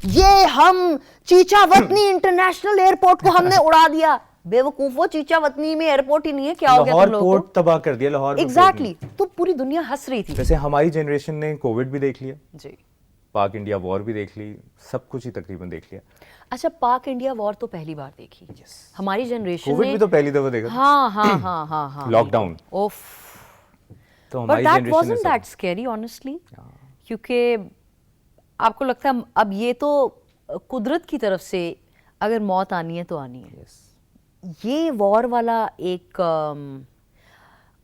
یہ ہم چیچا وطنی انٹرنیشنل ایئرپورٹ کو ہم نے اڑا دیا. بیوقوف, وہ چیچا وطنی میں ایئرپورٹ ہی نہیں ہے, کیا ہو گیا تم لوگوں کو؟ پورٹ تباہ کر دیا لاہور. ایگزیکٹلی, تو پوری دنیا ہنس رہی تھی. ویسے ہماری جنریشن نے کووڈ بھی دیکھ لیا, جی, پاک انڈیا وار بھی دیکھ لی, سب کچھ ہی تقریباً دیکھ لیا. اچھا, پاک انڈیا وار تو پہلی بار دیکھی ہماری جنریشن نے. کووڈ بھی تو پہلی دفعہ دیکھا. ہاں ہاں ہاں ہاں ہاں, لاک ڈاؤن. اوف, تو بٹ ہماری that generation wasn't that scary honestly, کیونکہ آپ کو لگتا ہے اب یہ تو قدرت کی طرف سے اگر موت آنی ہے تو آنی ہے. یہ وار والا ایک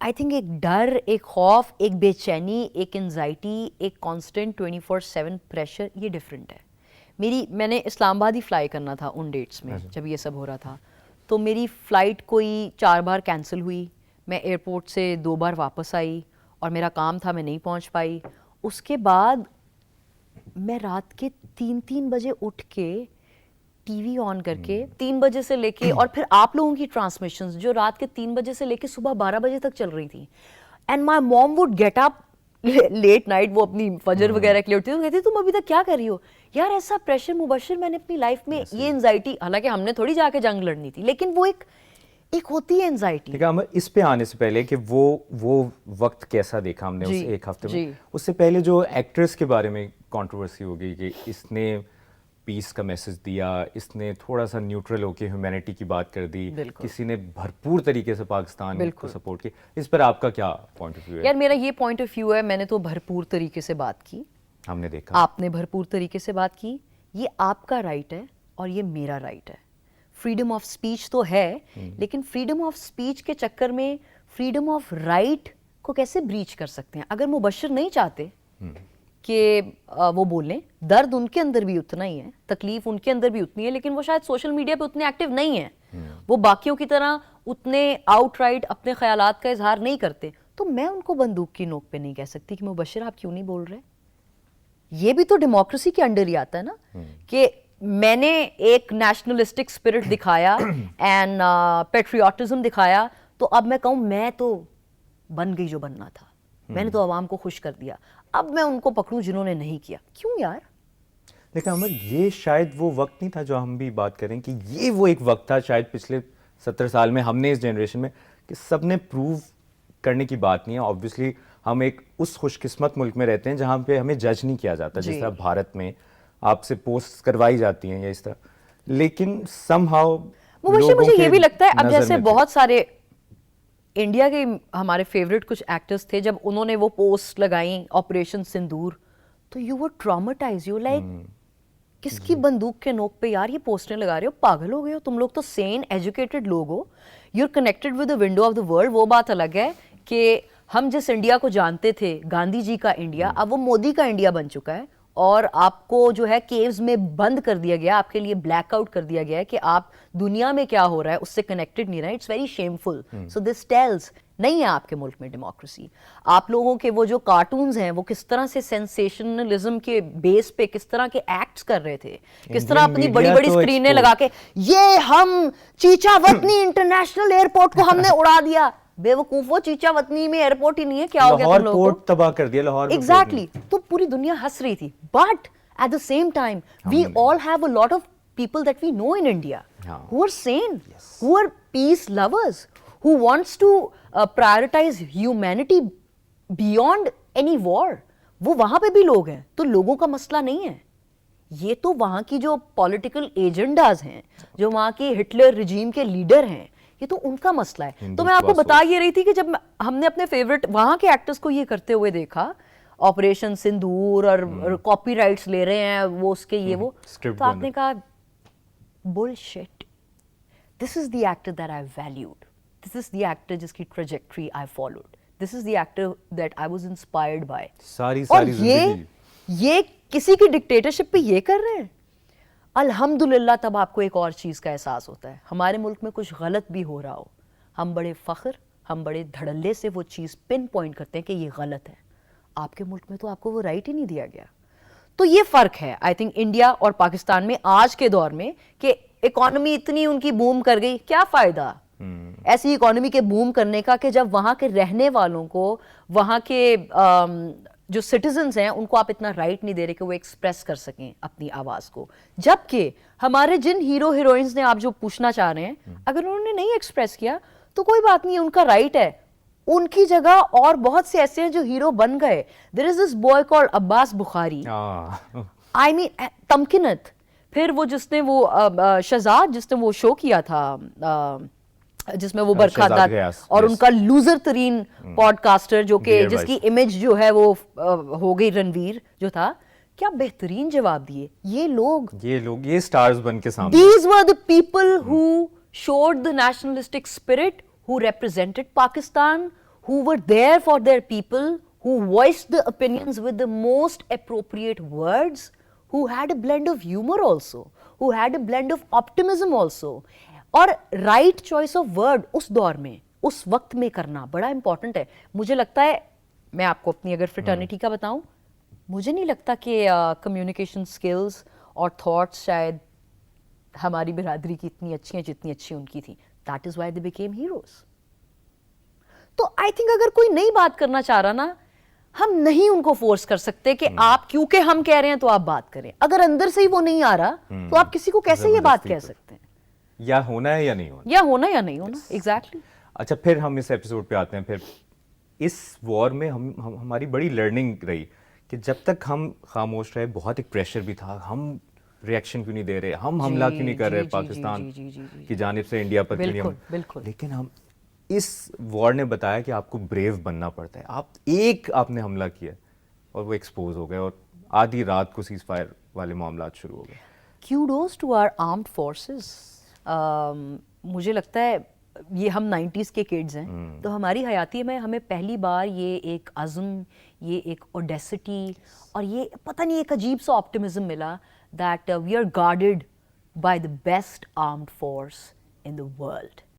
آئی تھنک ایک ڈر, ایک خوف, ایک بے چینی, ایک انزائٹی, ایک کانسٹنٹ 24/7 پریشر, یہ ڈفرینٹ ہے. میں نے اسلام آباد ہی فلائی کرنا تھا ان ڈیٹس میں جب یہ سب ہو رہا تھا, تو میری فلائٹ کوئی 4 بار کینسل ہوئی, میں ایئرپورٹ سے 2 بار واپس آئی, اور میرا کام تھا میں نہیں پہنچ پائی. اس کے بعد میں رات کے 3 بجے اٹھ کے ٹی وی آن کر کے 3 بجے سے لے کے, اور پھر آپ لوگوں کی ٹرانسمیشنز جو رات کے 3 بجے سے لے کے صبح 12 بجے تک چل رہی تھیں, and my mom would get up late night, وہ اپنی فجر وغیرہ کے لیے اٹھتی, تو کہتی تم ابھی تک کیا کر رہی ہو یار. ایسا پریشر مبشر میں نے اپنی لائف میں, یہ انزائٹی, حالانکہ ہم نے تھوڑی جا کے جنگ لڑنی تھی, لیکن وہ ایک ہوتی ہے انزائٹی. ٹھیک ہے, ہم اس پہ آنے سے پہلے کہ وہ وقت کیسا دیکھا ہم نے اس ایک ہفتے میں, اس سے پہلے جو ایکٹریس کے بارے میں کنٹروورسی ہو گئی کہ اس نے پیس کا میسج دیا, اس نے تھوڑا سا نیوٹرل ہو کے ہیومینٹی کی بات کر دی, کسی نے بھرپور طریقے سے پاکستان کو سپورٹ کی. اس پر آپ کا کیا پوائنٹ آف ویو ہے؟ یار میرا یہ پوائنٹ آف ویو ہے, میں نے تو بھرپور طریقے سے بات کی, ہم نے دیکھا آپ نے بھرپور طریقے سے بات کی. یہ آپ کا رائٹ ہے اور یہ میرا رائٹ ہے. فریڈم آف اسپیچ تو ہے, لیکن فریڈم آف اسپیچ کے چکر میں فریڈم آف رائٹ کو کیسے بریچ کر سکتے ہیں؟ اگر مبشر نہیں چاہتے کہ وہ بولیں, درد ان کے اندر بھی اتنا ہی ہے, تکلیف ان کے اندر بھی اتنی ہے, لیکن وہ شاید سوشل میڈیا پہ اتنے ایکٹیو نہیں ہیں, وہ باقیوں کی طرح اتنے آؤٹ رائٹ اپنے خیالات کا اظہار نہیں کرتے, تو میں ان کو بندوق کی نوک پہ نہیں کہہ سکتی کہ مبشر آپ کیوں نہیں بول رہے. یہ بھی تو ڈیموکریسی کے انڈر ہی آتا ہے نا, کہ میں نے ایک نیشنلسٹک اسپرٹ دکھایا اینڈ پیٹریوٹزم دکھایا, تو اب میں کہوں میں تو بن گئی جو بننا تھا, میں نے تو عوام کو خوش کر دیا, اب میں ان کو پکڑوں جنہوں نے نہیں کیا. کیوں یار؟ لیکن عمر, یہ شاید وہ وقت نہیں تھا جو ہم بھی بات کریں کہ یہ وہ ایک وقت تھا شاید پچھلے 70 سال میں, ہم نے اس جنریشن میں, کہ سب نے پروو کرنے کی بات نہیں ہے. آبویسلی ہم ایک اس خوش قسمت ملک میں رہتے ہیں جہاں پہ ہمیں جج نہیں کیا جاتا, جس طرح بھارت میں آپ سے پوسٹ کروائی جاتی ہیں یا اس طرح, لیکن سم ہاؤ مجھے یہ بھی لگتا ہے اب جیسے بہت سارے انڈیا کے ہمارے فیوریٹ کچھ ایکٹرز تھے, جب انہوں نے وہ پوسٹ لگائیں آپریشن سندور, تو you were traumatised, you like کس کی بندوق کے نوک پہ یار یہ پوسٹیں لگا رہے ہو, پاگل ہو گئے ہو تم لوگ, تو سین ایجوکیٹڈ لوگ ہو, you are connected with the window of the world. وہ بات الگ ہے کہ ہم جس انڈیا کو جانتے تھے, گاندھی جی کا انڈیا, اب وہ مودی کا انڈیا بن چکا ہے, اور آپ کو جو ہے کیوز میں بند کر دیا گیا, آپ کے لیے بلیک آؤٹ کر دیا گیا ہے کہ آپ دنیا میں کیا ہو رہا ہے اس سے کنیکٹڈ نہیں رہے. It's very shameful. So this tales نہیں ہے آپ کے ملک میں ڈیموکریسی. آپ لوگوں کے وہ جو کارٹونز ہیں وہ کس طرح سے سینسیشنلزم کے بیس پہ کس طرح کے ایکٹس کر رہے تھے, کس طرح اپنی بڑی بڑی اسکرینیں لگا کے یہ ہم چیچا وطنی انٹرنیشنل ایئرپورٹ کو ہم نے اڑا دیا. بیوقوف, وہ چیچا وطنی میں ایئرپورٹ ہی نہیں ہے, کیا ہو گیا تم لوگوں کو؟ پورٹ تباہ کر دیا لاہور. ایگزیکٹلی, تو پوری دنیا ہنس رہی تھی. But at the same time we all have a lot of people that we know in India who are sane, who are peace lovers, who wants to prioritize humanity beyond any war. وہ وہاں پہ بھی لوگ ہیں, تو لوگوں کا مسئلہ نہیں ہے یہ, تو وہاں کی جو پولیٹیکل ایجنڈاز ہیں, جو وہاں کی ہٹلر رجیم کے لیڈر ہیں, یہ تو ان کا مسئلہ ہے. تو میں آپ کو بتا یہ رہی تھی کہ جب ہم نے اپنے فیوریٹ وہاں کے ایکٹرز کو یہ کرتے ہوئے دیکھا, آپریشن سندور اور کاپی رائٹس لے رہے ہیں وہ اس کے یہ وہ, تو آپ نے کہا bullshit. This is the actor that I valued. This is the actor جس کی trajectory I followed. This is the actor that I was inspired by. اور یہ کسی کی ڈکٹیٹرشپ پہ یہ کر رہے ہیں. الحمدللہ تب آپ کو ایک اور چیز کا احساس ہوتا ہے, ہمارے ملک میں کچھ غلط بھی ہو رہا ہو, ہم بڑے فخر, ہم بڑے دھڑلے سے وہ چیز پن پوائنٹ کرتے ہیں کہ یہ غلط ہے. آپ کے ملک میں تو آپ کو وہ رائٹ ہی نہیں دیا گیا. تو یہ فرق ہے آئی تھنک انڈیا اور پاکستان میں آج کے دور میں, کہ اکانومی اتنی ان کی بوم کر گئی, کیا فائدہ ایسی اکانومی کے بوم کرنے کا کہ جب وہاں کے رہنے والوں کو, وہاں کے جو سٹیزنز ہیں ان کو آپ اتنا رائٹ نہیں دے رہے کہ وہ ایکسپریس کر سکیں اپنی آواز کو. جبکہ ہمارے جن ہیرو ہیروئنز نے آپ جو پوچھنا چاہ رہے ہیں اگر انہوں نے نہیں ایکسپریس کیا تو کوئی بات نہیں, ان کا رائٹ ہے. ان کی جگہ اور بہت سے ایسے ہیں جو ہیرو بن گئے. دیر از دس بوائے کالڈ عباس بخاری, آئی مین تمکنت, پھر وہ جس نے وہ شہزاد جس نے وہ شو کیا تھا جس میں وہ برکھا دت اور ان کا لوزر ترین پوڈ کاسٹر جو کہ جس کی امیج جو ہے وہ ہو گئی رنویر جو تھا, کیا بہترین جواب دیے یہ لوگ یہ سٹارز بن کے سامنے. These were the people who showed the nationalistic spirit, who represented Pakistan, who were there for their people, who voiced the opinions with the most appropriate words, who had a blend of humor also, who had a blend of optimism also. اور right choice of word اس دور میں اس وقت میں کرنا بڑا important ہے. مجھے لگتا ہے, میں آپ کو اپنی اگر فریٹرنیٹی کا بتاؤں, مجھے نہیں لگتا کہ کمیونیکیشن سکلز اور تھاٹس شاید ہماری برادری کی اتنی اچھی ہیں جتنی اچھی ان کی تھیں. That is why they became heroes. تو آئی تھنک اگر کوئی نئی بات کرنا چاہ رہا نا, ہم نہیں ان کو فورس کر سکتے کہ آپ کیونکہ ہم کہہ رہے ہیں تو آپ بات کریں. اگر اندر سے ہی وہ نہیں آ رہا تو آپ کسی کو کیسے یہ بات کہہ سکتے ہیں؟ یا ہونا ہے یا نہیں ہونا, یا ہونا یا نہیں ہونا. ایگزیکٹلی. اچھا پھر ہم اس ایپیسوڈ پہ آتے ہیں. پھر اس وار میں ہماری بڑی لرننگ رہی کہ جب تک ہم خاموش رہے, بہت ایک پریشر بھی تھا, ہم ریئیکشن کیوں نہیں دے رہے, ہم حملہ کیوں نہیں کر رہے پاکستان کی جانب سے انڈیا پر کیوں نہیں. بالکل. لیکن ہم اس وار نے بتایا کہ آپ کو بریو بننا پڑتا ہے. آپ نے حملہ کیا اور وہ ایکسپوز ہو گئے اور آدھی رات کو سیز فائر والے معاملات شروع ہو گئے. Kudos to our armed forces. مجھے لگتا ہے یہ ہم 90s کے کڈز ہیں تو ہماری حیاتی میں ہمیں پہلی بار یہ ایک عزم, یہ ایک اوڈیسٹی اور یہ پتہ نہیں ایک عجیب سا آپٹمزم ملا that we are guarded by the best armed force in the world.